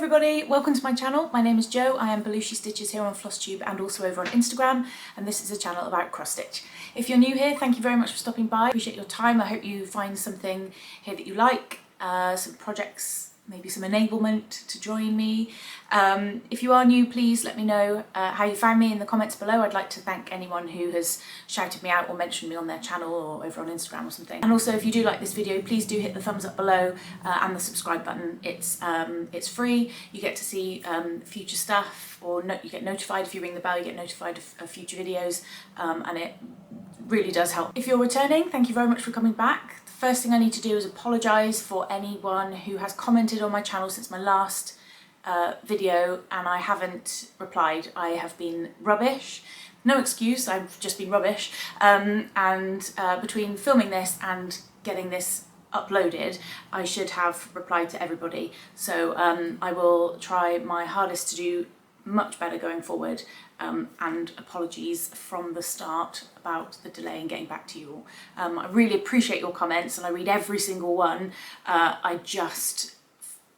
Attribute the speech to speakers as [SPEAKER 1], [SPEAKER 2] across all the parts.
[SPEAKER 1] everybody, welcome to my channel. My name is Jo. I am Belushi Stitches here on Flosstube and also over on Instagram, and this is a channel about cross stitch. If you're new here, thank you very much for stopping by. I appreciate your time. I hope you find something here that you like, some projects, maybe some enablement to join me. If you are new, please let me know how you found me in the comments below. I'd like to thank anyone who has shouted me out or mentioned me on their channel or over on Instagram or something. And also, if you do like this video, please do hit the thumbs up below and the subscribe button. It's free. You get to see future stuff, or you get notified if you ring the bell. You get notified of future videos, and it really does help. If you're returning, thank you very much for coming back. The first thing I need to do is apologise for anyone who has commented on my channel since my last video and I haven't replied. I have been rubbish. No excuse, I've just been rubbish. Between filming this and getting this uploaded, I should have replied to everybody. So I will try my hardest to do much better going forward, and apologies from the start about the delay in getting back to you all. I really appreciate your comments and I read every single one. I just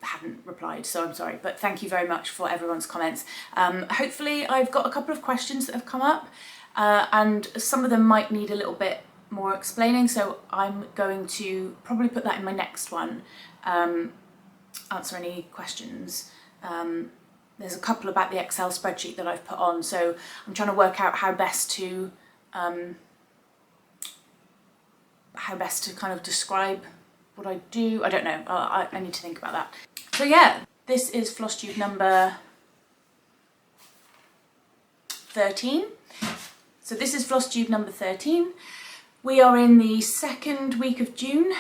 [SPEAKER 1] hadn't replied, so I'm sorry, but thank you very much for everyone's comments. Hopefully I've got a couple of questions that have come up, and some of them might need a little bit more explaining, so I'm going to probably put that in my next one, answer any questions. There's a couple about the Excel spreadsheet that I've put on, so I'm trying to work out how best to kind of describe what I do. I don't know, I need to think about that. So yeah, this is Flosstube number 13. So this is Flosstube number 13. We are in the second week of June,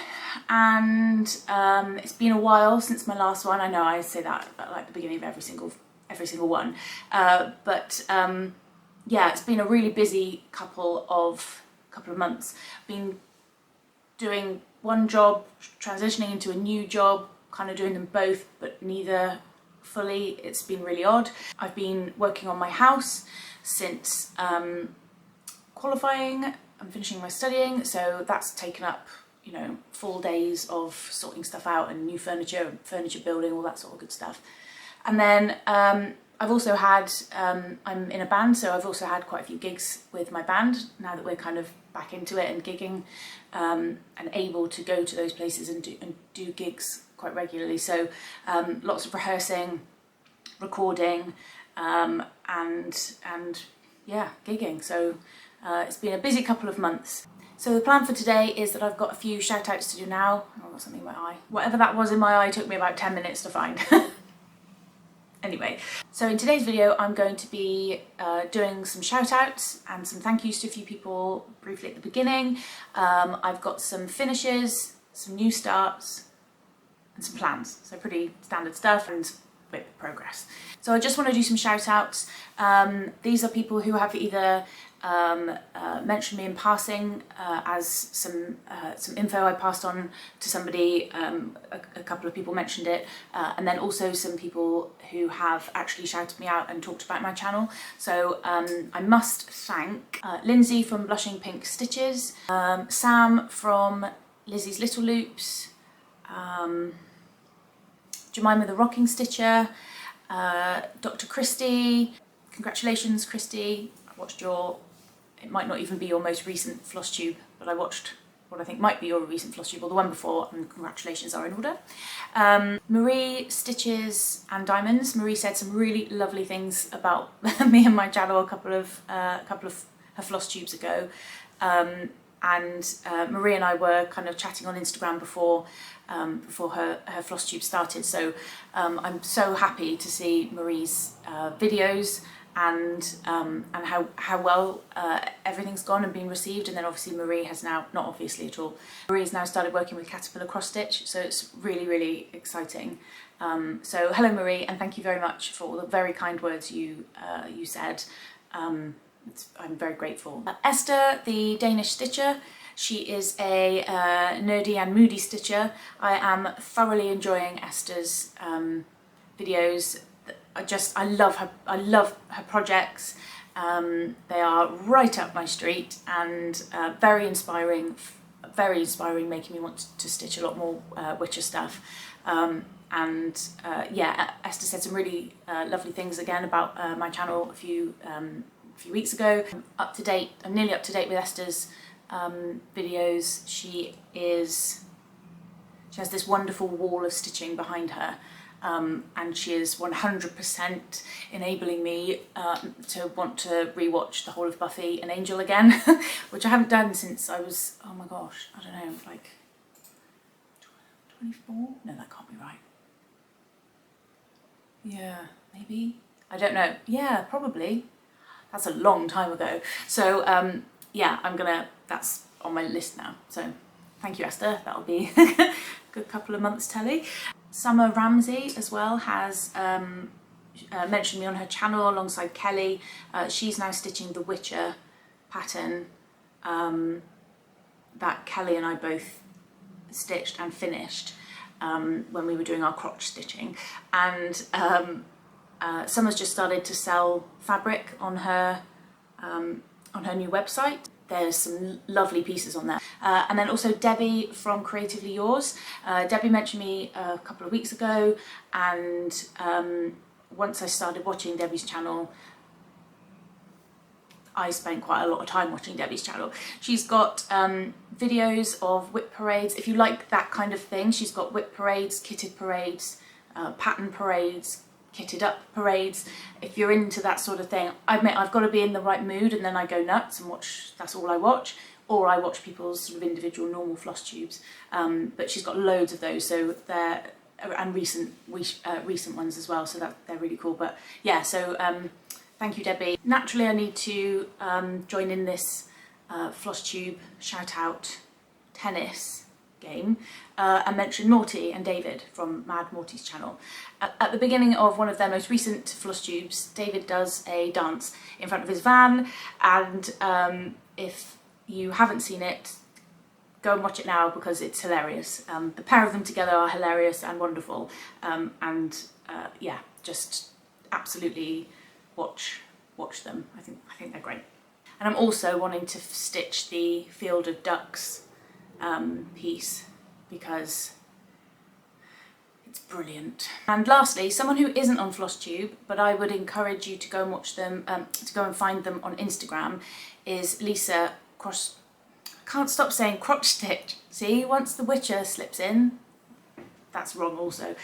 [SPEAKER 1] and it's been a while since my last one. I know I say that at like the beginning of every single one, but yeah, it's been a really busy couple of months. Been doing one job, transitioning into a new job, kind of doing them both, but neither fully. It's been really odd. I've been working on my house since qualifying. I'm finishing my studying, so that's taken up, you know, full days of sorting stuff out and new furniture building, all that sort of good stuff. And then I've also had, I'm in a band, so I've also had quite a few gigs with my band now that we're kind of back into it and gigging, and able to go to those places and do gigs quite regularly. So lots of rehearsing, recording, and yeah, gigging. So it's been a busy couple of months. So the plan for today is that I've got a few shout outs to do now. Oh, I've got something in my eye. Whatever that was in my eye took me about 10 minutes to find. Anyway, so in today's video I'm going to be doing some shout outs and some thank yous to a few people briefly at the beginning. I've got some finishes, some new starts and some plans, so pretty standard stuff and WIP progress. So I just want to do some shout outs. These are people who have either mentioned me in passing as some info I passed on to somebody. A couple of people mentioned it, and then also some people who have actually shouted me out and talked about my channel. So I must thank Lindsay from Blushing Pink Stitches, Sam from Lizzie's Little Loops, Jemima the Rocking Stitcher, Dr. Christy. Congratulations, Christy. I watched it might not even be your most recent Flosstube, but I watched what I think might be your recent Flosstube, or the one before, and congratulations are in order. Marie Stitches and Diamonds. Marie said some really lovely things about me and my channel a couple of her Flosstubes ago. Marie and I were kind of chatting on Instagram before her Flosstube started, so I'm so happy to see Marie's videos and how well everything's gone and been received. And then obviously Marie has now, not obviously at all, Marie has now started working with Caterpillar Cross Stitch, so it's really, really exciting. So hello Marie, and thank you very much for all the very kind words you said. I'm very grateful. Esther, the Danish stitcher, she is a nerdy and moody stitcher. I am thoroughly enjoying Esther's videos. I love her projects. They are right up my street and very inspiring, making me want to stitch a lot more Witcher stuff. and yeah, Esther said some really lovely things again about my channel a few weeks ago. I'm nearly up to date with Esther's videos. She has this wonderful wall of stitching behind her, and she is 100% enabling me to want to rewatch the whole of Buffy and Angel again, which I haven't done since I was, oh my gosh, I don't know, like 24? No, that can't be right. Yeah, maybe? I don't know. Yeah, probably. That's a long time ago. So yeah, that's on my list now. So thank you, Esther. That'll be a good couple of months telly. Summer Ramsey as well has mentioned me on her channel alongside Kelly. She's now stitching the Witcher pattern that Kelly and I both stitched and finished when we were doing our crotch stitching, and Summer's just started to sell fabric on her new website. There's some lovely pieces on there. And then also Debbie from Creatively Yours. Debbie mentioned me a couple of weeks ago, and once I started watching Debbie's channel, I spent quite a lot of time watching Debbie's channel. She's got videos of WIP parades. If you like that kind of thing, she's got WIP parades, kitted parades, pattern parades, kitted up parades. If you're into that sort of thing, I admit I've got to be in the right mood, and then I go nuts and watch, that's all I watch, or I watch people's sort of individual normal floss tubes. But she's got loads of those, so they're, and recent ones as well, so that they're really cool. But yeah, so thank you, Debbie. Naturally, I need to join in this Flosstube shout out tennis game and mention Morty and David from Mad Morty's channel. At the beginning of one of their most recent Flosstubes, David does a dance in front of his van, and if you haven't seen it, go and watch it now because it's hilarious. The pair of them together are hilarious and wonderful, and yeah, just absolutely watch them. I think they're great. And I'm also wanting to stitch the Field of Ducks piece because it's brilliant. And lastly, someone who isn't on Flosstube, but I would encourage you to go and watch them, to go and find them on Instagram, is Lisa Cross. I can't stop saying crotch stitch. See, once the Witcher slips in, that's wrong also.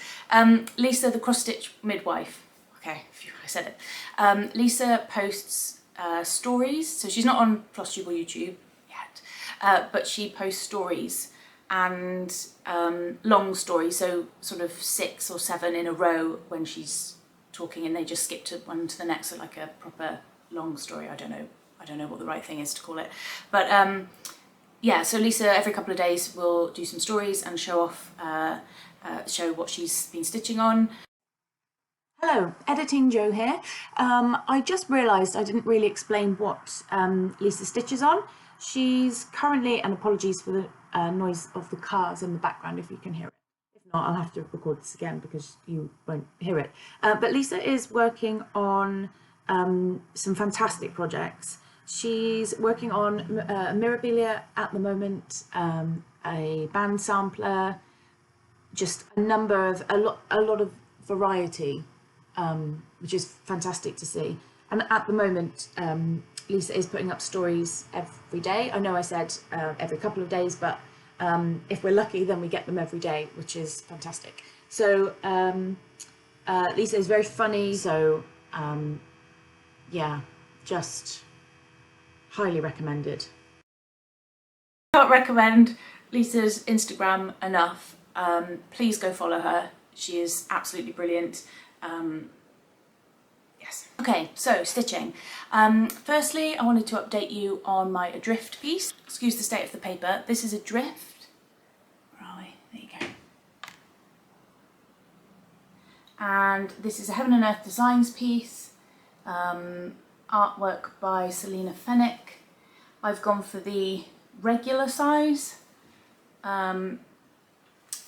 [SPEAKER 1] Lisa the cross stitch midwife. Okay, I said it. Lisa posts stories, so she's not on Flosstube or YouTube yet, but she posts stories and long stories, so sort of 6 or 7 in a row when she's talking, and they just skip to one to the next, so like a proper long story. I don't know what the right thing is to call it, but yeah, so Lisa every couple of days will do some stories and show off, show what she's been stitching on. Hello, Editing Jo here. I just realised I didn't really explain what Lisa stitches on. She's currently, and apologies for the noise of the cars in the background if you can hear it. If not, I'll have to record this again because you won't hear it. But Lisa is working on some fantastic projects. She's working on Mirabilia at the moment, a band sampler, just a lot of variety, which is fantastic to see. And at the moment, Lisa is putting up stories every day. I know I said every couple of days, but if we're lucky, then we get them every day, which is fantastic. So Lisa is very funny, so yeah, just highly recommended. Can't recommend Lisa's Instagram enough. Please go follow her. She is absolutely brilliant. Yes. Okay, so stitching. Firstly, I wanted to update you on my Adrift piece. Excuse the state of the paper. This is Adrift. Where are we? There you go. And this is a Heaven and Earth Designs piece. Artwork by Selina Fenech. I've gone for the regular size,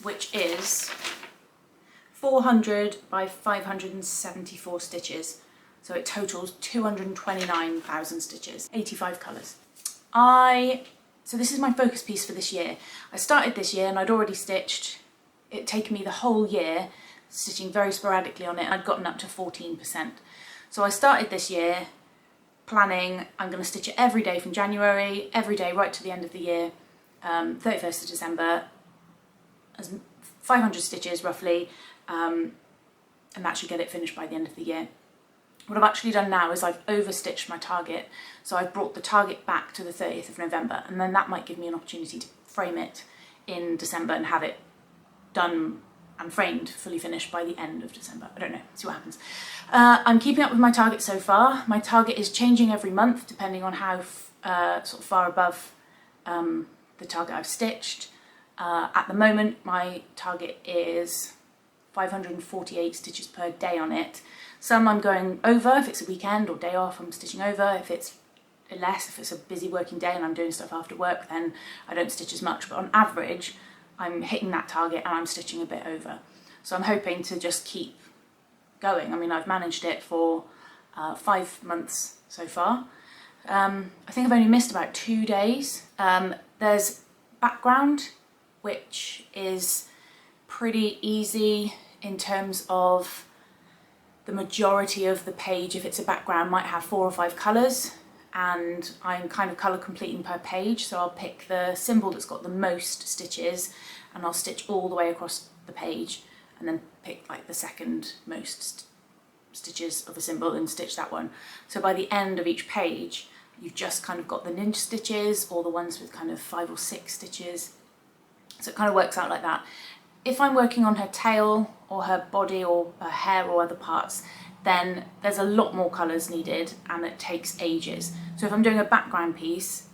[SPEAKER 1] which is 400 by 574 stitches. So it totals 229,000 stitches, 85 colours. So this is my focus piece for this year. I started this year and I'd already stitched, it'd taken me the whole year stitching very sporadically on it. I'd gotten up to 14%. So I started this year planning I'm going to stitch it every day from January, every day right to the end of the year, 31st of December, as 500 stitches roughly, and that should get it finished by the end of the year. What I've actually done now is I've overstitched my target, so I've brought the target back to the 30th of November, and then that might give me an opportunity to frame it in December and have it done and framed, fully finished by the end of December. I don't know, see what happens. I'm keeping up with my target so far. My target is changing every month depending on how sort of far above the target I've stitched. At the moment my target is 548 stitches per day on it. Some I'm going over, if it's a weekend or day off I'm stitching over. If it's less, if it's a busy working day and I'm doing stuff after work, then I don't stitch as much, but on average I'm hitting that target and I'm stitching a bit over. So I'm hoping to just keep going. I mean, I've managed it for 5 months so far. I think I've only missed about 2 days. There's background, which is pretty easy in terms of the majority of the page, if it's a background, might have 4 or 5 colours, and I'm kind of colour completing per page, so I'll pick the symbol that's got the most stitches and I'll stitch all the way across the page, and then pick like the second most stitches of a symbol and stitch that one. So by the end of each page you've just kind of got the ninja stitches or the ones with kind of 5 or 6 stitches. So it kind of works out like that. If I'm working on her tail or her body or her hair or other parts, then there's a lot more colours needed and it takes ages. So if I'm doing a background piece,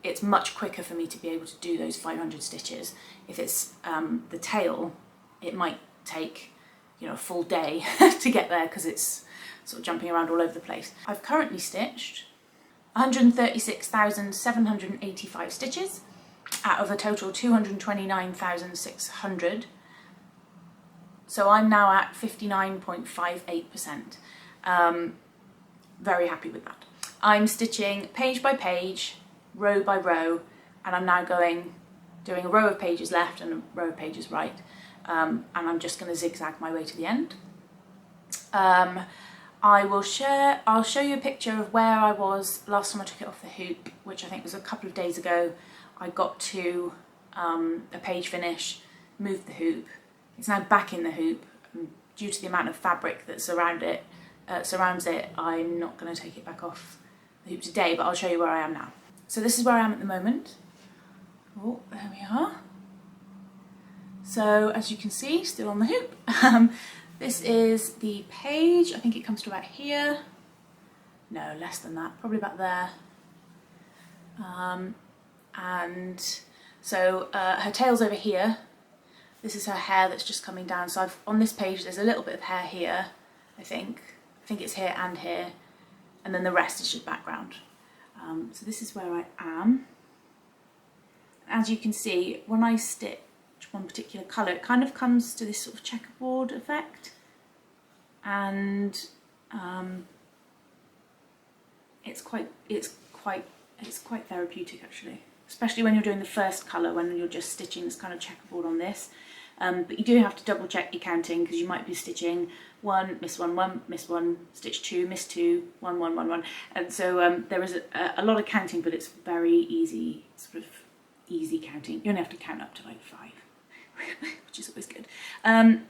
[SPEAKER 1] it's much quicker for me to be able to do those 500 stitches. If it's the tail, it might take, you know, a full day to get there because it's sort of jumping around all over the place. I've currently stitched 136,785 stitches out of a total 229,600. So I'm now at 59.58%. Very happy with that. I'm stitching page by page, row by row, and I'm now doing a row of pages left and a row of pages right, and I'm just going to zigzag my way to the end. I'll show you a picture of where I was last time I took it off the hoop, which I think was a couple of days ago. I got to a page finish, moved the hoop. It's now back in the hoop, and due to the amount of fabric that surrounds it, I'm not going to take it back off the hoop today, but I'll show you where I am now. So this is where I am at the moment. Oh, there we are. So as you can see, still on the hoop. This is the page. I think it comes to about here. No, less than that, probably about there. And so her tail's over here. This is her hair that's just coming down. So on this page there's a little bit of hair here, I think it's here and here, and then the rest is just background. So this is where I am. As you can see, when I stitch one particular colour, it kind of comes to this sort of checkerboard effect, and it's quite therapeutic actually, especially when you're doing the first colour, when you're just stitching this kind of checkerboard on this. But you do have to double check your counting, because you might be stitching 1, miss 1, 1, miss 1, stitch 2, miss 2, 1, 1, 1, 1. And so there is a lot of counting, but it's very easy, sort of easy counting. You only have to count up to like 5, which is always good. I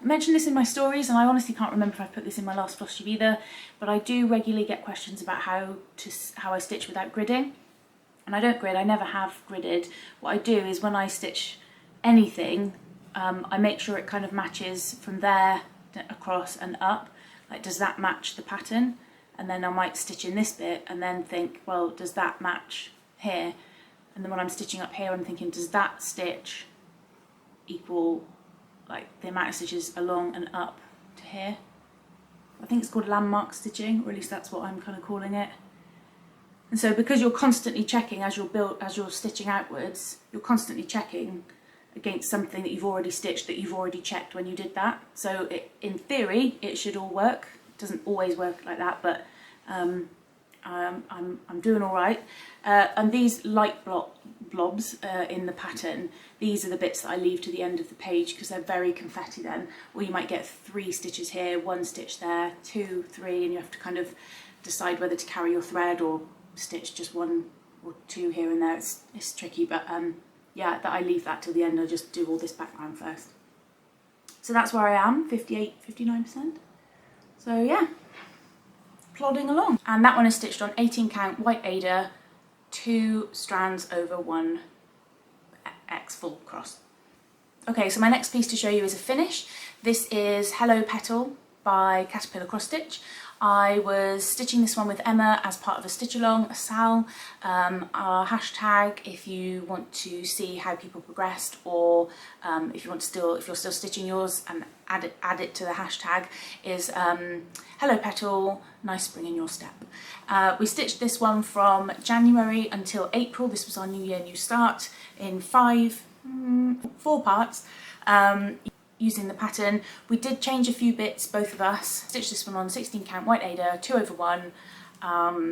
[SPEAKER 1] mentioned this in my stories, and I honestly can't remember if I put this in my last Flosstube either, but I do regularly get questions about how I stitch without gridding. And I don't grid, I never have gridded. What I do is when I stitch anything, I make sure it kind of matches from there across and up. Like, does that match the pattern? And then I might stitch in this bit and then think, well, does that match here? And then when I'm stitching up here, I'm thinking, does that stitch equal like the amount of stitches along and up to here? I think it's called landmark stitching, or at least that's what I'm kind of calling it. And so because you're constantly checking as you're stitching outwards, you're constantly checking against something that you've already stitched, that you've already checked when you did that. So in theory, it should all work. It doesn't always work like that, but I'm doing all right. And these light blobs in the pattern, these are the bits that I leave to the end of the page because they're very confetti then. Or you might get 3 stitches here, 1 stitch there, 2, 3, and you have to kind of decide whether to carry your thread or stitch just 1 or 2 here and there. It's tricky, but yeah, that I leave that till the end. I'll just do all this background first. So that's where I am, 58, 59%. So yeah, plodding along. And that one is stitched on 18 count white Ada, 2 strands over 1 X full cross. Okay, so my next piece to show you is a finish. This is Hello Petal by Caterpillar Cross Stitch. I was stitching this one with Emma as part of a stitch along, a SAL. Our hashtag, if you want to see how people progressed, or if you're still stitching yours and add it to the hashtag, is Hello Petal, nice spring in your step. We stitched this one from January until April. This was our New Year, New Start in 4 parts. Using the pattern. We did change a few bits, both of us. Stitched this one on 16 count white Ada, 2 over 1. I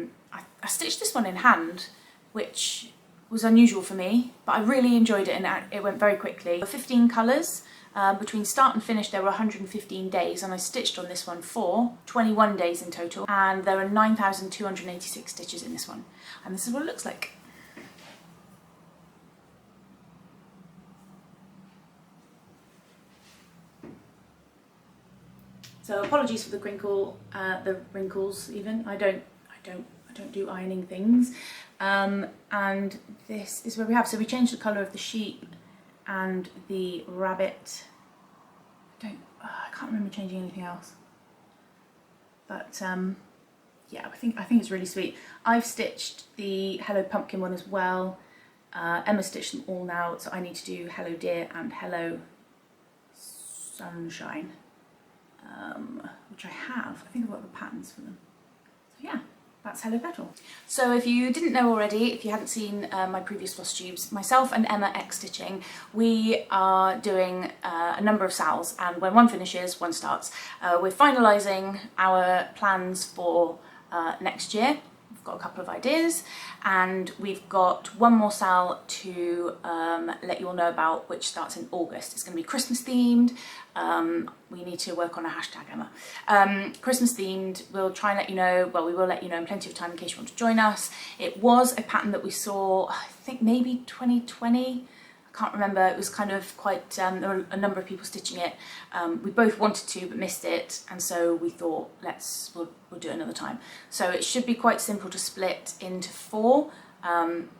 [SPEAKER 1] stitched this one in hand, which was unusual for me, but I really enjoyed it and it went very quickly. 15 colours, between start and finish there were 115 days, and I stitched on this one for 21 days in total, and there are 9,286 stitches in this one. And this is what it looks like. So apologies for the wrinkles even. I don't do ironing things. And this is where we have. So we changed the colour of the sheep and the rabbit. I can't remember changing anything else. But yeah, I think it's really sweet. I've stitched the Hello Pumpkin one as well. Emma stitched them all now, so I need to do Hello Deer and Hello Sunshine. Which I have. I think I've got the patterns for them. So yeah, that's Hello Petal. So if you didn't know already, if you hadn't seen my previous Flosstubes, myself and Emma X-Stitching, we are doing a number of SALs, and when one finishes, one starts. We're finalising our plans for next year. We've got a couple of ideas, and we've got one more SAL to let you all know about, which starts in August. It's going to be Christmas themed. We need to work on a hashtag, Emma. Christmas themed. We'll try and let you know, well, we will let you know in plenty of time in case you want to join us. It was a pattern that we saw, I think maybe 2020. I can't remember. It was kind of quite, there were a number of people stitching it. We both wanted to but missed it, and so we thought we'll do it another time. So it should be quite simple to split into 4,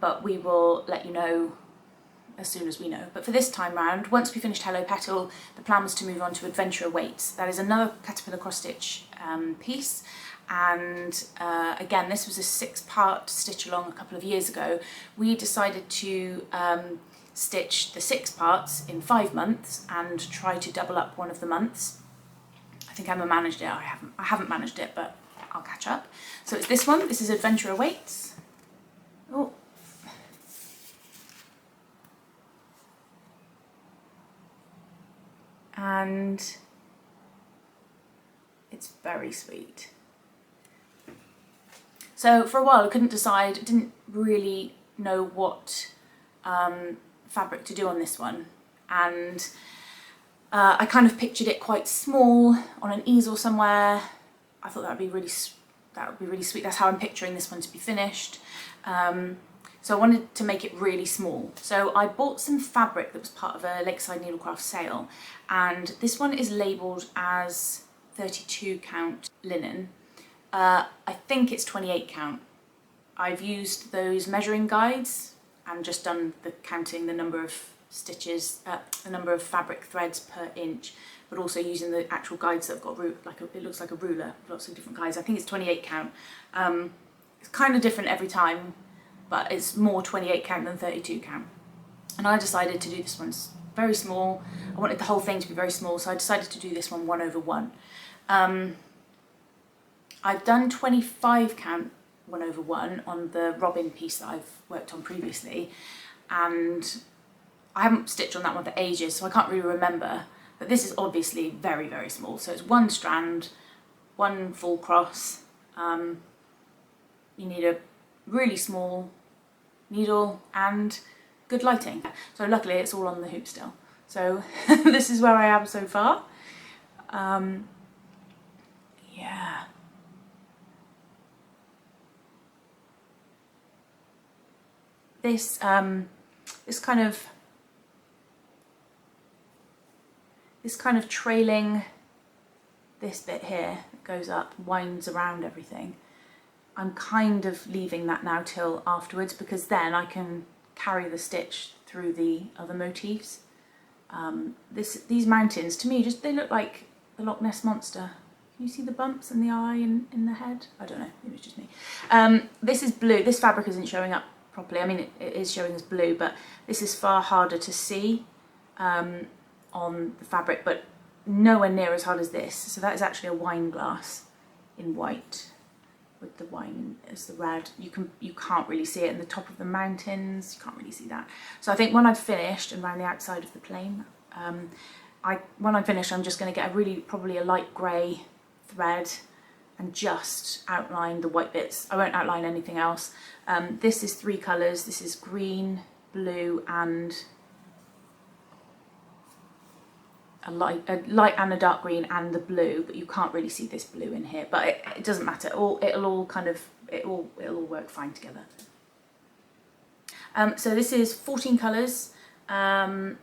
[SPEAKER 1] but we will let you know as soon as we know. But for this time round, once we finished Hello Petal, the plan was to move on to Adventure Awaits. That is another Caterpillar Cross Stitch piece, and again, this was a 6-part stitch along a couple of years ago. We decided to stitch the 6 parts in 5 months and try to double up one of the months. I think Emma managed it. I haven't managed it, but I'll catch up. So it's this one. This is Adventure Awaits. Oh. And it's very sweet. So for a while I couldn't decide, didn't really know what fabric to do on this one, and I kind of pictured it quite small on an easel somewhere. I thought that would be really sweet. That's how I'm picturing this one to be finished. So I wanted to make it really small. So I bought some fabric that was part of a Lakeside Needlecraft sale, and this one is labelled as 32 count linen. I think it's 28 count. I've used those measuring guides and just done the counting the number of stitches, the number of fabric threads per inch, but also using the actual guides that have got it looks like a ruler, lots of different guides. I think it's 28 count. It's kind of different every time, but it's more 28 count than 32 count. And I decided to do this one very small. I wanted the whole thing to be very small, so I decided to do this one 1 over 1. I've done 25 count 1 over 1 on the Robin piece that I've worked on previously, and I haven't stitched on that one for ages, so I can't really remember, but this is obviously very, very small. So it's 1 strand, 1 full cross. You need a really small needle and good lighting. So luckily it's all on the hoop still. So this is where I am so far. Yeah. This kind of trailing, this bit here that goes up, winds around everything. I'm kind of leaving that now till afterwards, because then I can carry the stitch through the other motifs. These mountains, to me, they look like the Loch Ness Monster. Can you see the bumps and the eye in the head? I don't know, maybe it's just me. This is blue. This fabric isn't showing up properly. I mean, it is showing as blue, but this is far harder to see on the fabric, but nowhere near as hard as this. So that is actually a wine glass in white with the wine as the red. You can't really see it in the top of the mountains. You can't really see that. So I think when I've finished and around the outside of the plane, when I'm finished, I'm just going to get probably a light grey thread and just outline the white bits. I won't outline anything else. This is 3 colours. This is green, blue and a light and a dark green and the blue, but you can't really see this blue in here, but it doesn't matter. It'll all work fine together. So this is 14 colours. I've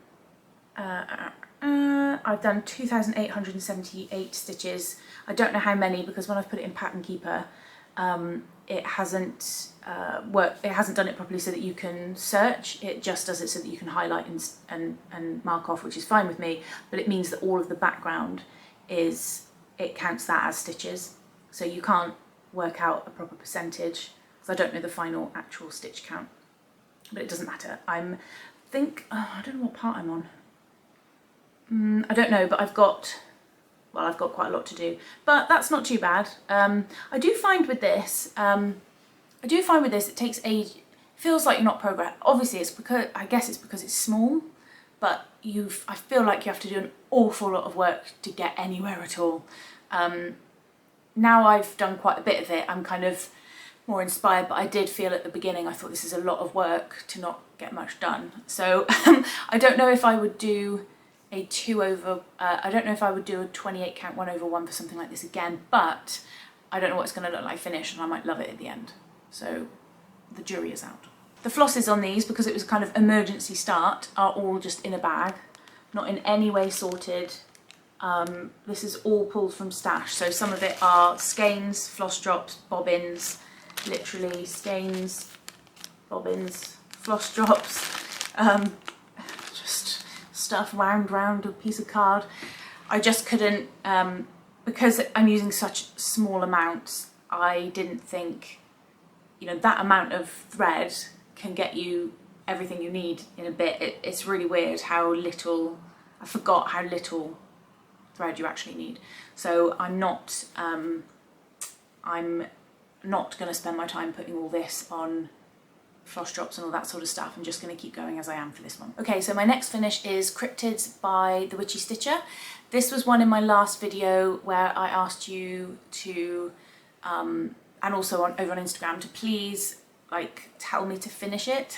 [SPEAKER 1] done 2,878 stitches. I don't know how many, because when I've put it in Pattern Keeper, it hasn't done it properly so that you can search. It just does it so that you can highlight and mark off, which is fine with me, but it means that all of the background it counts that as stitches, so you can't work out a proper percentage, because I don't know the final actual stitch count, but it doesn't matter. I don't know what part I'm on. I don't know, but I've got quite a lot to do, but that's not too bad. I do find with this it takes age. It feels like you're not progress. Obviously, I guess it's because it's small, but I feel like you have to do an awful lot of work to get anywhere at all. Now I've done quite a bit of it, I'm kind of more inspired, but I did feel at the beginning, I thought this is a lot of work to not get much done. So I don't know if I would do a 28 count 1/1 for something like this again, but I don't know what it's going to look like finished, and I might love it at the end. So the jury is out. The flosses on these, because it was kind of emergency start, are all just in a bag, not in any way sorted. This is all pulled from stash, so some of it are skeins, floss drops, bobbins, literally skeins, bobbins, floss drops, just stuff wound round a piece of card. I just couldn't, because I'm using such small amounts, I didn't think, that amount of thread can get you everything you need in a bit. It's really weird how little, I forgot how little thread you actually need. So I'm not going to spend my time putting all this on floss drops and all that sort of stuff. I'm just going to keep going as I am for this one. Okay, so my next finish is Cryptids by the Witchy Stitcher. This was one in my last video where I asked you to, and also over on Instagram, to please tell me to finish it.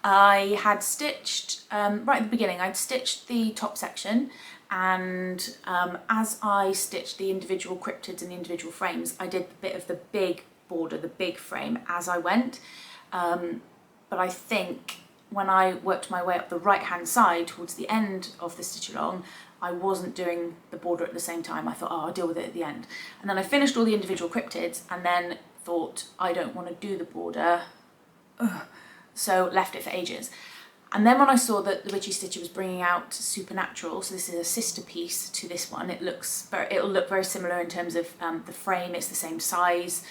[SPEAKER 1] I had stitched, right at the beginning, I'd stitched the top section, and as I stitched the individual cryptids and the individual frames, I did a bit of the big border, the big frame as I went. But I think when I worked my way up the right hand side towards the end of the stitch along, I wasn't doing the border at the same time. I thought, I'll deal with it at the end. And then I finished all the individual cryptids and then thought, I don't want to do the border. Ugh. So left it for ages. And then when I saw that the Witchy Stitcher was bringing out Supernatural, so this is a sister piece to this one, it'll look very similar in terms of the frame. It's the same size.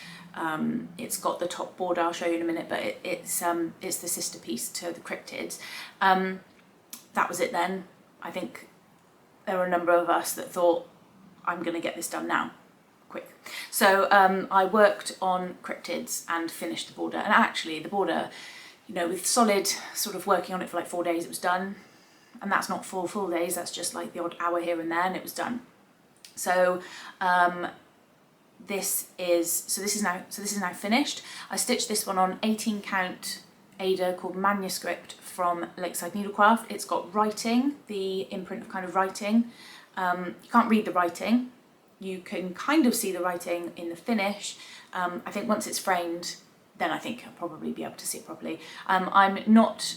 [SPEAKER 1] It's got the top border, I'll show you in a minute, but it's the sister piece to the Cryptids. That was it then. I think there were a number of us that thought, I'm going to get this done now, quick. So I worked on Cryptids and finished the border, and actually the border, with solid sort of working on it for 4 days, it was done. And that's not 4 full days, that's just the odd hour here and there, and it was done. So this is now finished. I stitched this one on 18 count Ada called Manuscript from Lakeside Needlecraft. It's got writing, the imprint of kind of writing. You can't read the writing. You can kind of see the writing in the finish. I think once it's framed, then I think I'll probably be able to see it properly. I'm not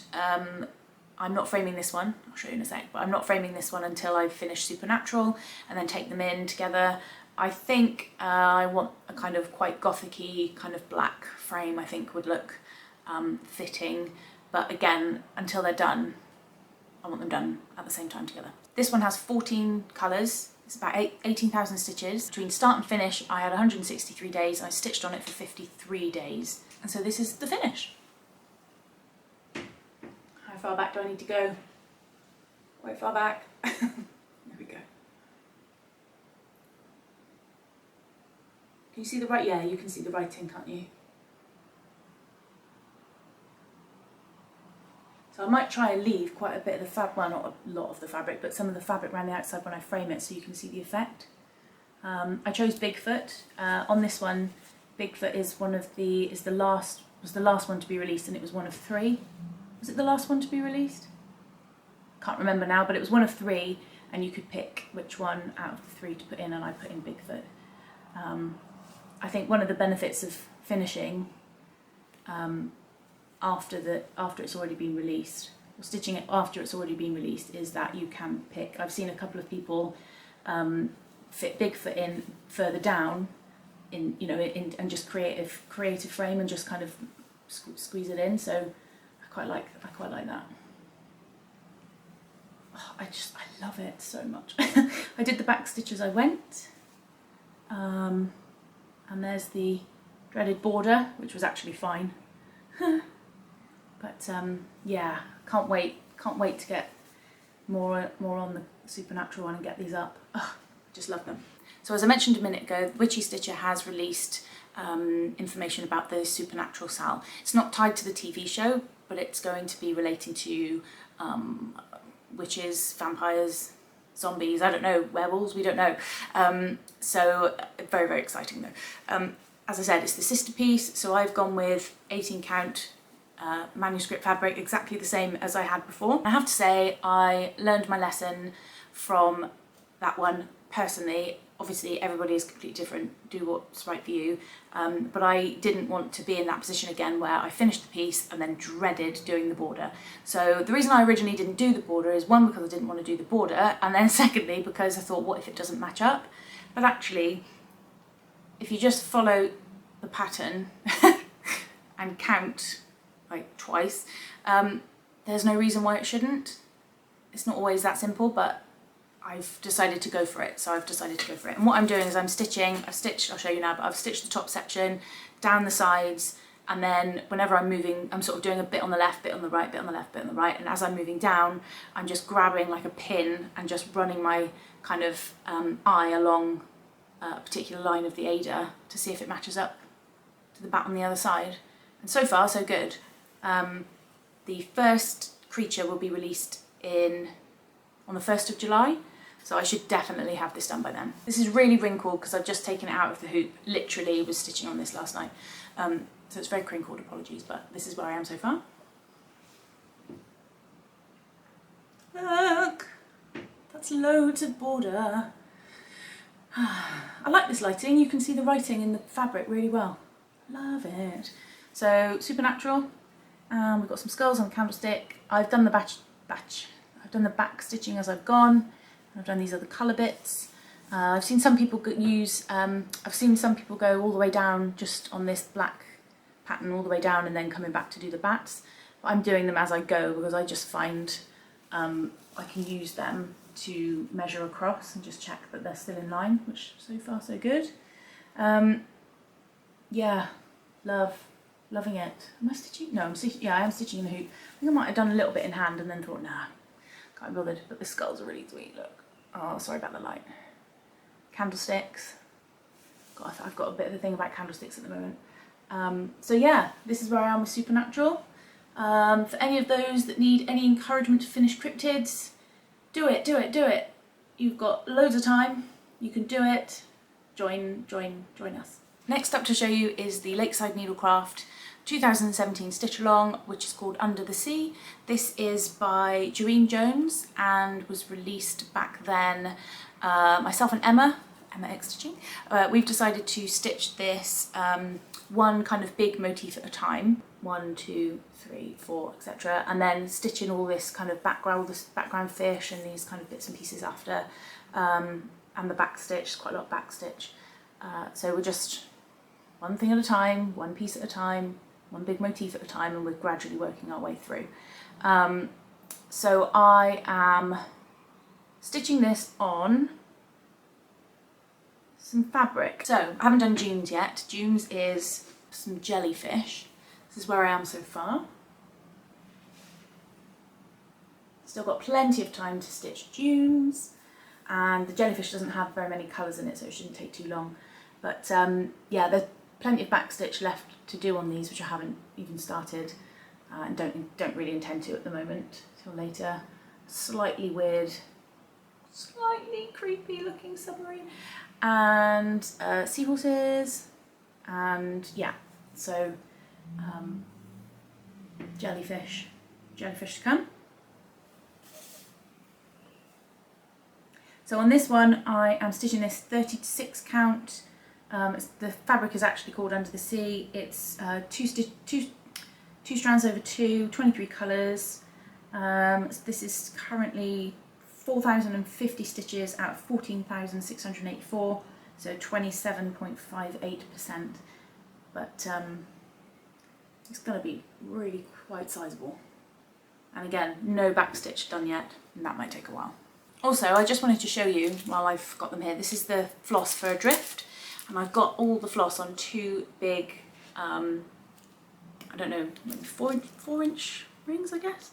[SPEAKER 1] framing this one, I'll show you in a sec, but I'm not framing this one until I finish Supernatural and then take them in together. I think I want a kind of quite gothic-y kind of black frame, I think would look fitting, but again, until they're done, I want them done at the same time together. This one has 14 colours, it's about 18,000 stitches. Between start and finish I had 163 days, I stitched on it for 53 days, and so this is the finish. How far back do I need to go? Quite far back. There we go. Can you see the writing? Yeah, you can see the writing, can't you? So I might try and leave quite a bit of the fabric, well not a lot of the fabric, but some of the fabric around the outside when I frame it so you can see the effect. I chose Bigfoot. On this one, Bigfoot is was the last one to be released, and it was one of 3. Was it the last one to be released? Can't remember now, but it was one of 3 and you could pick which one out of the 3 to put in, and I put in Bigfoot. I think one of the benefits of finishing after it's already been released, or stitching it after it's already been released, is that you can pick. I've seen a couple of people fit Bigfoot in further down, and just create a frame and just kind of squeeze it in. So I quite like that. Oh, I love it so much. I did the back stitch as I went, and there's the dreaded border, which was actually fine. But yeah, can't wait to get more on the Supernatural one and get these up. Oh, just love them. So as I mentioned a minute ago, Witchy Stitcher has released information about the Supernatural SAL. It's not tied to the TV show, but it's going to be relating to witches, vampires, zombies, I don't know, werewolves, we don't know. So very, very exciting though. As I said, it's the sister piece, so I've gone with 18 count manuscript fabric, exactly the same as I had before. I have to say, I learned my lesson from that one personally. Obviously everybody is completely different, do what's right for you, but I didn't want to be in that position again where I finished the piece and then dreaded doing the border. So the reason I originally didn't do the border is, one, because I didn't want to do the border, and then secondly because I thought, what if it doesn't match up? But actually, if you just follow the pattern and count like twice, there's no reason why it shouldn't. It's not always that simple, but I've decided to go for it, so I've decided to go for it. And what I'm doing is I've stitched, I'll show you now, but I've stitched the top section, down the sides, and then whenever I'm moving, I'm sort of doing a bit on the left, bit on the right, bit on the left, bit on the right, and as I'm moving down, I'm just grabbing like a pin and just running my kind of eye along a particular line of the Ada to see if it matches up to the back on the other side. And so far, so good. The first creature will be released on the 1st of July, so I should definitely have this done by then. This is really wrinkled because I've just taken it out of the hoop. Literally was stitching on this last night. So it's very crinkled, apologies, but this is where I am so far. Look! That's loads of border. I like this lighting, you can see the writing in the fabric really well. Love it. So, Supernatural, we've got some skulls on the candlestick. I've done the I've done the back stitching as I've gone. I've done these other colour bits. I've seen some people go all the way down just on this black pattern all the way down and then coming back to do the bats. But I'm doing them as I go because I just find I can use them to measure across and just check that they're still in line, which so far so good. Yeah, loving it. Am I stitching? No, yeah, I am stitching in the hoop. I think I might have done a little bit in hand and then thought, nah, can't be bothered. But the skulls are really sweet, look. Oh, sorry about the light. Candlesticks. God, I've got a bit of a thing about candlesticks at the moment. So yeah, this is where I am with Supernatural. For any of those that need any encouragement to finish Cryptids, do it, do it, do it. You've got loads of time, you can do it. Join us. Next up to show you is the Lakeside Needlecraft 2017 stitch along, which is called Under the Sea. This is by Jareen Jones and was released back then. Myself and Emma X Stitching, we've decided to stitch this one kind of big motif at a time, 1, 2, 3, 4, etc., and then stitch in all this kind of background fish and these kind of bits and pieces after, and the back stitch, quite a lot of back stitch. So we're just one thing at a time, one piece at a time, one big motif at a time, and we're gradually working our way through. So I am stitching this on some fabric. So I haven't done dunes yet. Dunes is some jellyfish. This is where I am so far. Still got plenty of time to stitch dunes, and the jellyfish doesn't have very many colours in it, so it shouldn't take too long. But yeah, there's plenty of back stitch left to do on these, which I haven't even started, and don't really intend to at the moment till later. Slightly weird, slightly creepy looking submarine, and seahorses, and yeah, so jellyfish to come. So on this one I am stitching this 36 count. The fabric is actually called Under the Sea. It's two strands over 2, 23 colours. So this is currently 4,050 stitches out of 14,684, so 27.58%. But it's going to be really quite sizable. And again, no back stitch done yet, and that might take a while. Also, I just wanted to show you, while I've got them here, this is the floss for Adrift, and I've got all the floss on 2 big, I don't know, maybe 4-inch rings, I guess.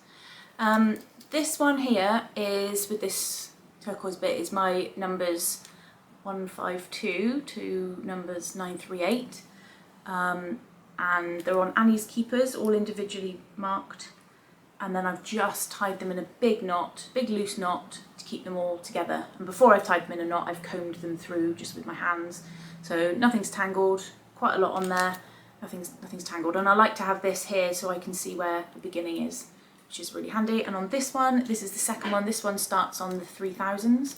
[SPEAKER 1] This one here is, with this turquoise bit, is my numbers 152 to numbers 938, and they're on Annie's Keepers, all individually marked, and then I've just tied them in a big knot, big loose knot, to keep them all together. And before I've tied them in a knot, I've combed them through just with my hands, so nothing's tangled. Quite a lot on there, nothing's tangled. And I like to have this here so I can see where the beginning is, which is really handy. And on this one, this is the second one, this one starts on the 3000s,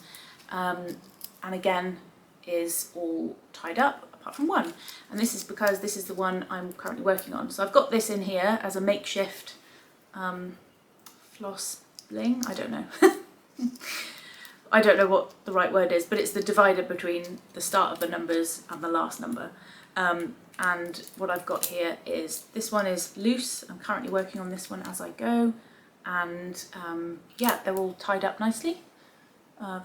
[SPEAKER 1] and again is all tied up apart from one, and this is because this is the one I'm currently working on. So I've got this in here as a makeshift floss bling, I don't know. I don't know what the right word is, but it's the divider between the start of the numbers and the last number. And what I've got here is, this one is loose, I'm currently working on this one as I go, and yeah, they're all tied up nicely.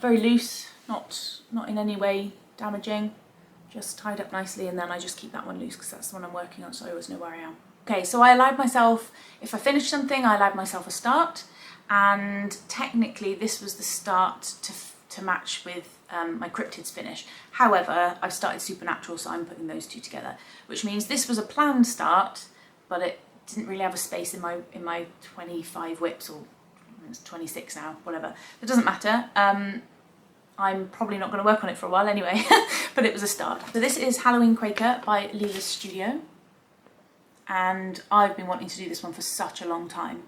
[SPEAKER 1] Very loose, not in any way damaging, just tied up nicely, and then I just keep that one loose because that's the one I'm working on, so I always know where I am. Okay, so I allowed myself, if I finish something, I allowed myself a start, and technically this was the start to match with my Cryptids finish. However, I've started Supernatural, so I'm putting those two together, which means this was a planned start, but it didn't really have a space in my 25 WIPs, or it's 26 now, whatever. It doesn't matter. I'm probably not going to work on it for a while anyway, but it was a start. So this is Halloween Quaker by Lila Studio, and I've been wanting to do this one for such a long time.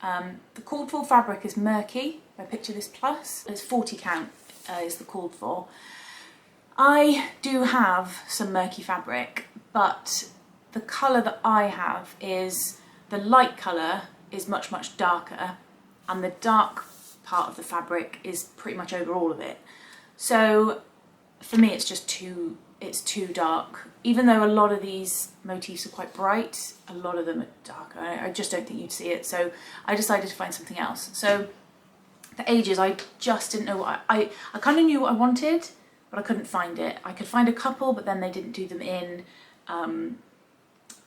[SPEAKER 1] The called for fabric is Murky by Picture This Plus. It's 40 count is the called for. I do have some murky fabric, but the colour that I have is, the light colour is much, much darker, and the dark part of the fabric is pretty much over all of it. So for me it's just too dark. Even though a lot of these motifs are quite bright, a lot of them are darker. I just don't think you'd see it, so I decided to find something else. So for ages I just didn't know what I kind of knew what I wanted, but I couldn't find it. I could find a couple, but then they didn't do them in.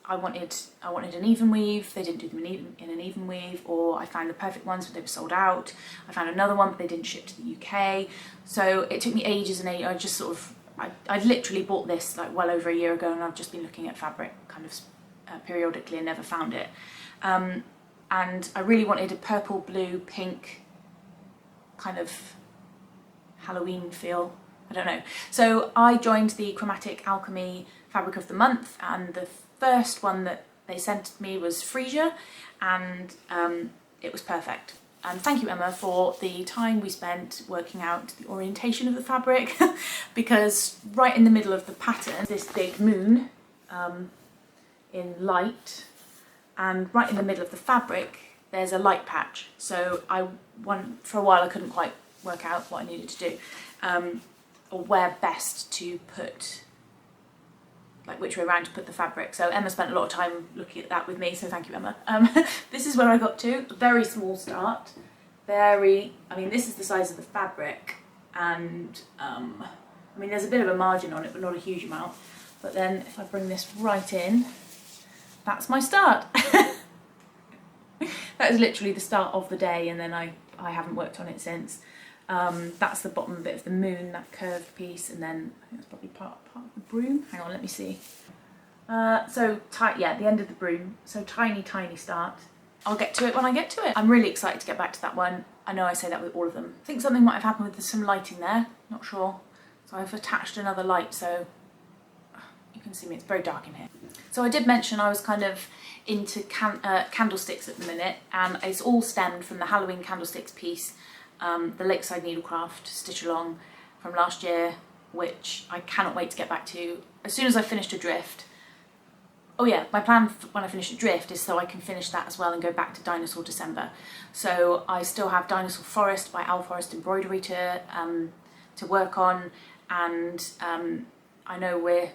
[SPEAKER 1] I wanted an even weave, they didn't do them in an even weave, or I found the perfect ones but they were sold out. I found another one but they didn't ship to the UK. So it took me ages and ages. I just sort of, I literally bought this like well over a year ago, and I've just been looking at fabric kind of periodically and never found it. And I really wanted a purple, blue, pink kind of Halloween feel. I don't know. So I joined the Chromatic Alchemy Fabric of the Month, and the first one that they sent me was freesia, and it was perfect. And thank you, Emma, for the time we spent working out the orientation of the fabric because right in the middle of the pattern, this big moon in light, and right in the middle of the fabric, there's a light patch. So for a while I couldn't quite work out what I needed to do, or where best to put, like which way around to put the fabric. So Emma spent a lot of time looking at that with me, so thank you, Emma. This is where I got to, a very small start. I mean, this is the size of the fabric, and I mean, there's a bit of a margin on it, but not a huge amount. But then if I bring this right in, that's my start. That is literally the start of the day, and then I haven't worked on it since. That's the bottom bit of the moon, that curved piece, and then I think that's probably part of the broom. Hang on, let me see. Yeah, the end of the broom. So tiny start. I'll get to it when I get to it. I'm really excited to get back to that one. I know I say that with all of them. I think something might have happened with some lighting there, not sure. So I've attached another light, so you can see me, it's very dark in here. So I did mention I was kind of into candlesticks at the minute, and it's all stemmed from the Halloween candlesticks piece, the Lakeside Needlecraft stitch along from last year, which I cannot wait to get back to as soon as I've finished Adrift. Oh yeah, my plan when I finish Adrift is so I can finish that as well and go back to Dinosaur December. So I still have Dinosaur Forest by Owl Forest Embroidery to work on, and I know we're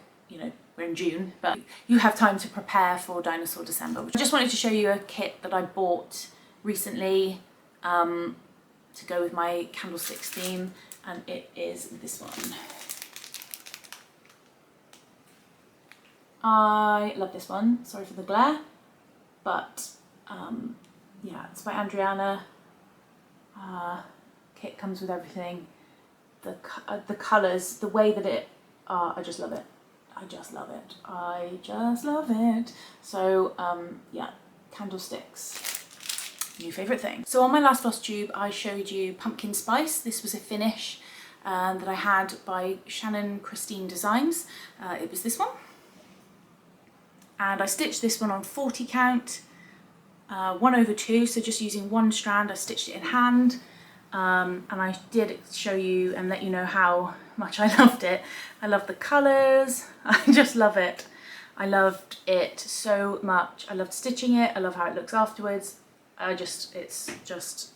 [SPEAKER 1] in June, but you have time to prepare for Dinosaur December. I just wanted to show you a kit that I bought recently to go with my candlesticks theme, and it is this one. I love this one, sorry for the glare, but yeah, it's by Andriana. Kit comes with everything. The colours, the way that it are, I just love it. I just love it. I just love it. So yeah, candlesticks, new favourite thing. So on my last Flosstube I showed you Pumpkin Spice. This was a finish that I had by Shannon Christine Designs. It was this one. And I stitched this one on 40 count, 1/2, so just using one strand. I stitched it in hand, and I did show you and let you know how much I loved it. I love the colours, I just love it. I loved it so much. I loved stitching it, I love how it looks afterwards. It's just,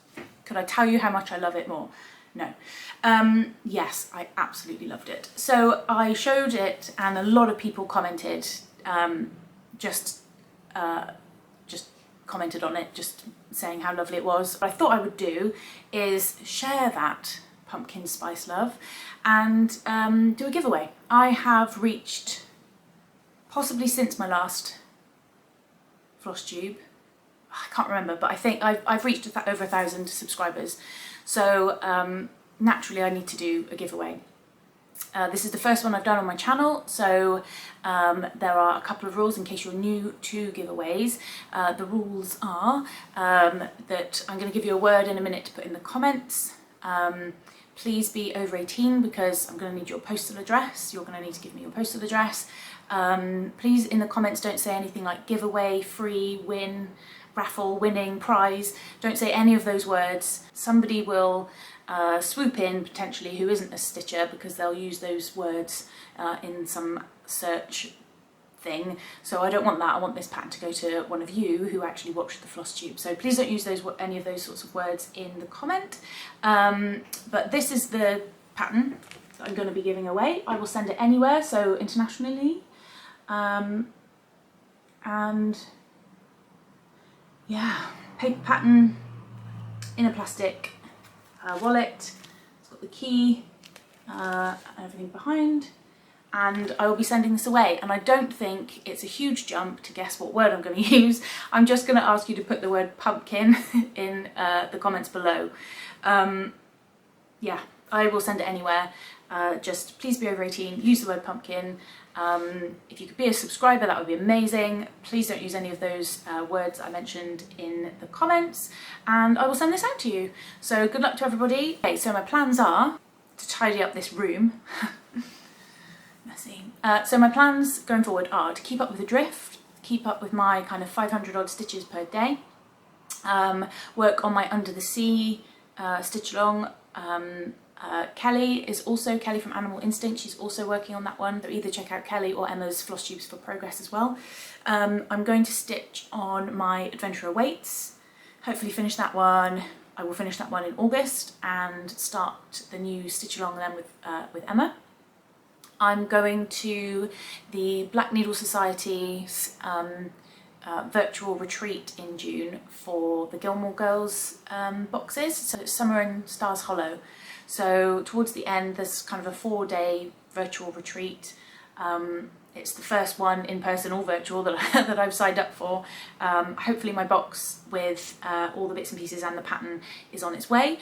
[SPEAKER 1] could I tell you how much I love it more? No. Yes, I absolutely loved it. So I showed it and a lot of people commented, just commented on it, just saying how lovely it was. What I thought I would do is share that pumpkin spice love and do a giveaway. I have reached, possibly since my last Flosstube, I can't remember, but I think I've reached over 1,000 subscribers. So naturally I need to do a giveaway. This is the first one I've done on my channel, so there are a couple of rules in case you're new to giveaways. The rules are that I'm going to give you a word in a minute to put in the comments. Please be over 18 because I'm going to need your postal address. You're going to need to give me your postal address. Please in the comments don't say anything like giveaway, free, win, raffle, winning, prize. Don't say any of those words. Somebody will swoop in potentially who isn't a stitcher because they'll use those words in some search thing. So I don't want that. I want this pattern to go to one of you who actually watched the Flosstube. So please don't use any of those sorts of words in the comment. But this is the pattern that I'm going to be giving away. I will send it anywhere, so internationally. And yeah, paper pattern in a plastic wallet. It's got the key and everything behind, and I will be sending this away. And I don't think it's a huge jump to guess what word I'm going to use. I'm just going to ask you to put the word pumpkin in the comments below. Yeah, I will send it anywhere. Just please be over 18, use the word pumpkin. If you could be a subscriber, that would be amazing. Please don't use any of those words I mentioned in the comments, and I will send this out to you. So good luck to everybody. Okay, so my plans are to tidy up this room. Messy. So my plans going forward are to keep up with Adrift, keep up with my kind of 500 odd stitches per day, work on my Under the Sea stitch along. Kelly from Animal Instinct, she's also working on that one. So either check out Kelly or Emma's Flosstubes for Progress as well. I'm going to stitch on my Adventure Awaits, hopefully finish that one. I will finish that one in August and start the new stitch along then with Emma. I'm going to the Black Needle Society's virtual retreat in June for the Gilmore Girls boxes. So it's Summer in Stars Hollow. So towards the end there's kind of a 4-day virtual retreat. It's the first one in person or virtual that I've signed up for. Hopefully my box with all the bits and pieces and the pattern is on its way.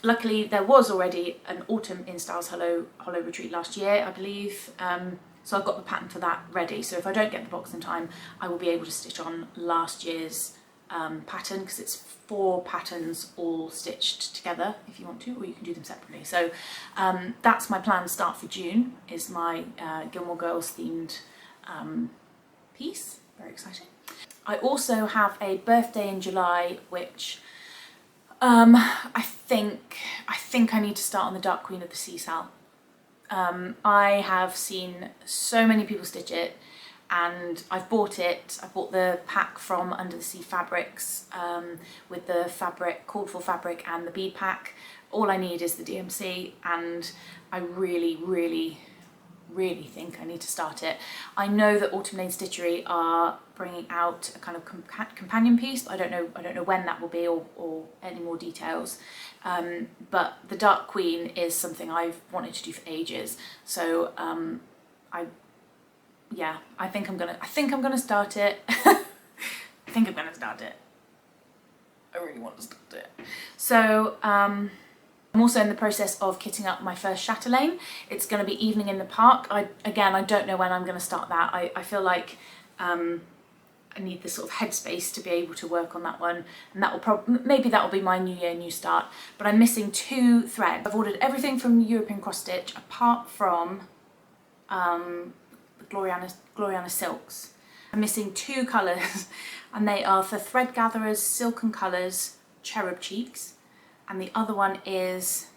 [SPEAKER 1] Luckily there was already an Autumn in Stars Hollow retreat last year, I believe. So I've got the pattern for that ready. So if I don't get the box in time, I will be able to stitch on last year's pattern, because it's 4 patterns all stitched together if you want to, or you can do them separately. So that's my plan start for June, is my Gilmore Girls themed piece. Very exciting. I also have a birthday in July, which I think I need to start on the Dark Queen of the Sea SAL. I have seen so many people stitch it, and I've bought it. I bought the pack from Under the Sea Fabrics with the fabric, called for fabric, and the bead pack. All I need is the DMC, and I really think I need to start it. I know that Autumn Lane Stitchery are bringing out a kind of companion piece, but I don't know when that will be, or any more details. But the Dark Queen is something I've wanted to do for ages. So I think I'm gonna start it. I really want to start it. So I'm also in the process of kitting up my first chatelaine. It's going to be Evening in the Park. I don't know when I'm going to start that. I feel like I need the sort of headspace to be able to work on that one, and that will maybe that will be my New Year, New Start. But I'm missing 2 threads. I've ordered everything from European Cross Stitch apart from Gloriana Silks. I'm missing 2 colours, and they are for Thread Gatherers Silken Colours Cherub Cheeks, and the other one is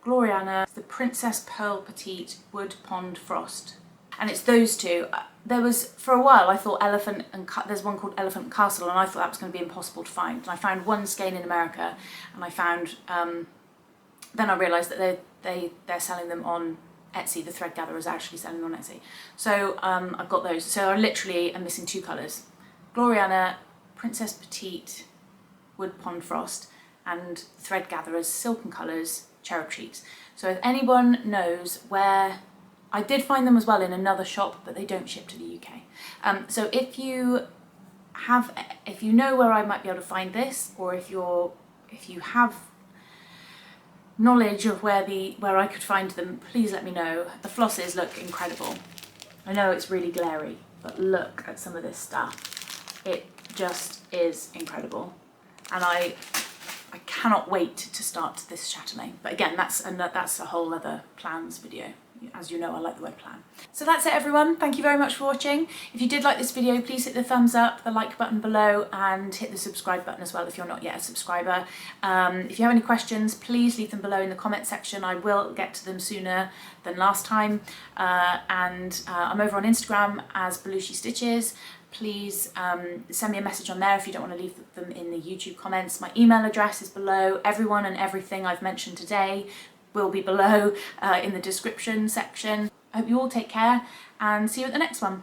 [SPEAKER 1] Gloriana, the Princess Pearl Petite Wood Pond Frost. And it's those 2. There was, for a while, I thought Elephant and there's one called Elephant and Castle, and I thought that was going to be impossible to find. And I found one skein in America, and I found then I realised that they're selling them on Etsy. The Thread Gatherer is actually selling them on Etsy. So I've got those. So I literally am missing 2 colours. Gloriana, Princess Petite, Wood Pond Frost, and Thread Gatherers Silken Colours, Cherub Cheeks. So if anyone knows where, I did find them as well in another shop, but they don't ship to the UK. So if you know where I might be able to find this, or if you have knowledge of where I could find them, please let me know. The flosses look incredible. I know it's really glary, but look at some of this stuff. It just is incredible, and I cannot wait to start this chatelaine. But again, that's a whole other plans video. As you know, I like the word plan. So that's it, everyone. Thank you very much for watching. If you did like this video, please hit the thumbs up, the like button below, and hit the subscribe button as well if you're not yet a subscriber. If you have any questions, please leave them below in the comment section. I will get to them sooner than last time. I'm over on Instagram as Belushi Stitches. Please send me a message on there if you don't want to leave them in the YouTube comments. My email address is below. Everyone and everything I've mentioned today will be below in the description section. I hope you all take care, and see you at the next one.